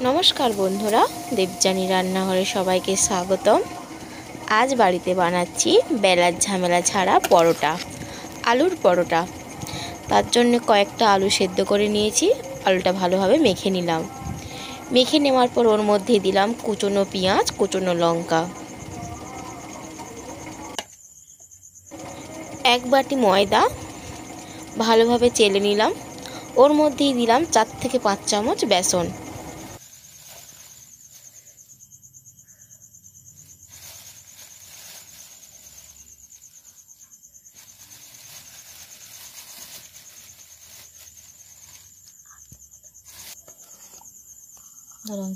नमस्कार बंधुरा देवजानी रान्नाघरे सबाइके स्वागतम। आज बाड़ीते बानाচ্ছি बेलार झामेला छाड़ा परोटा, आलुर परोटा। तार जन्य कयेकटा आलू सेদ্ধ करे निয়েছি। आलूटा भालोभाবে मेखे निलाम। मेखे नेওয়ার पर ओर मধ্যে दिलाम कुचोनो पेঁয়াজ, कुचोनो लंका, एक बाटी मयदा भालोभाবে চেলে নিলাম। ओर मধ্যে दिलाम 4 থেকে 5 চামচ बेसन।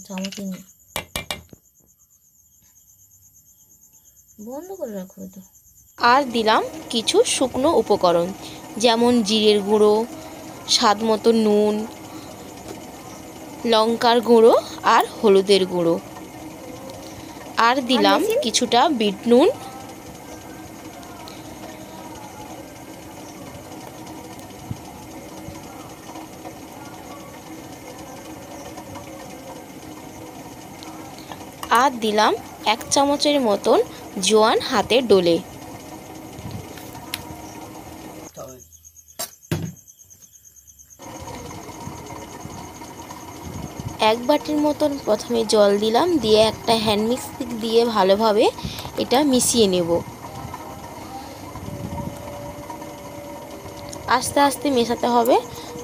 চামচ বন্ধ করে রাখো তো। আর দিলাম কিছু শুকনো উপকরণ যেমন জিরের গুঁড়ো, স্বাদ মতো নুন, লঙ্কার গুঁড়ো আর হলুদের গুঁড়ো। আর দিলাম কিছুটা বিট নুন। আর দিলাম 1 চামচের মতন জোয়ান হাতে ডলে। एक बाटिर मतन प्रथमे जल दिलाम, दिए एक हैंड मिक्स दिए भालोभाবে এটা মিশিয়ে নেব। आस्ते आस्ते मेशाते होबे।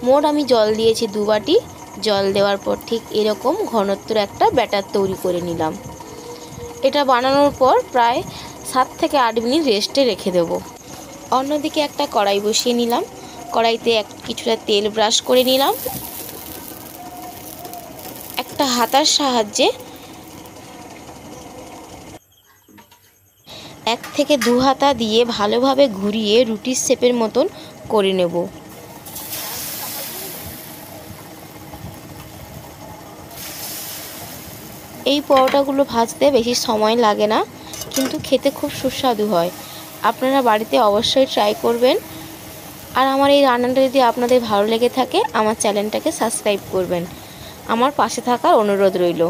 मोट आमी जल दिएছি 2 बाटी। जल देওয়ার पर ठीक एरकम घनत्वर একটা ব্যাটার তৈরি করে নিলাম। এটা বানানোর পর প্রায় 7 থেকে 8 মিনিট রেস্টে রেখে দেব। অন্যদিকে একটা কড়াই বসিয়ে নিলাম। কড়াইতে কিছুটা তেল ব্রাশ করে নিলাম। একটা হাতার সাহায্যে 1 থেকে 2 হাতা দিয়ে ভালোভাবে ঘুরিয়ে রুটির শেপের মতন করে নেব। এই পরোটাগুলো ভাজতে বেশি সময় লাগে না, কিন্তু খেতে খুব সুস্বাদু হয়। আপনারা বাড়িতে অবশ্যই ট্রাই করবেন। আর আমার এই রান্নাটা যদি আপনাদের ভালো লেগে থাকে আমার চ্যানেলটাকে সাবস্ক্রাইব করবেন। আমার পাশে থাকার অনুরোধ রইল।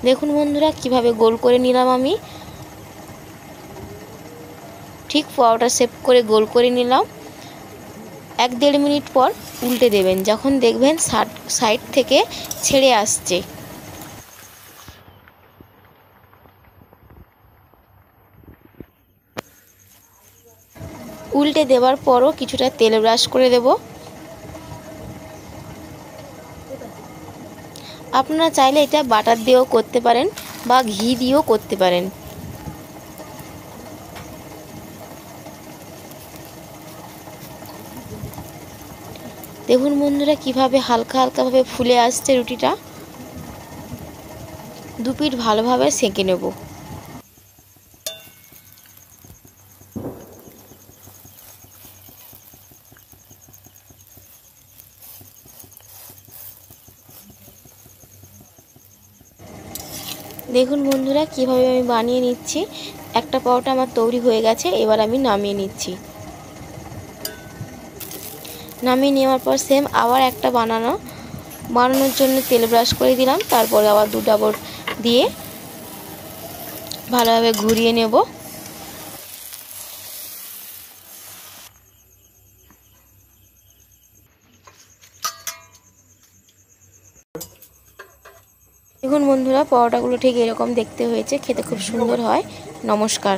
দেখুন বন্ধুরা কিভাবে গোল করে নিলাম আমি। ঠিক পরোটা শেপ করে গোল করে নিলাম। 1-1.5 মিনিট পর উল্টে দেবেন। যখন দেখবেন সাইড থেকে ছেড়ে আসছে, উল্টে দেওয়ার পরও কিছুটা তেল ব্রাশ করে দেব। আপনারা চাইলে এটা বাটার দিয়েও করতে পারেন বা ঘি দিয়েও করতে পারেন। দেখুন বন্ধুরা কিভাবে হালকা হালকা ভাবে ফুলে আসছে রুটিটা। 2 পিঠ ভালোভাবে সেঁকে নেব। দেখুন বন্ধুরা কিভাবে আমি বানিয়ে নিচ্ছি। একটা পরোটা আমার তৈরি হয়ে গেছে। এবার আমি নামিয়ে নিচ্ছি। নামিয়ে নেওয়ার পর সেম আবার একটা বানানোর জন্য তেল ব্রাশ করে দিলাম। তারপরে আবার 2 ডাবর দিয়ে ভালোভাবে ঘুরিয়ে নেব। দেখুন বন্ধুরা পরোটাগুলো ঠিক এরকম দেখতে হয়েছে। খেতে খুব সুন্দর হয়। নমস্কার।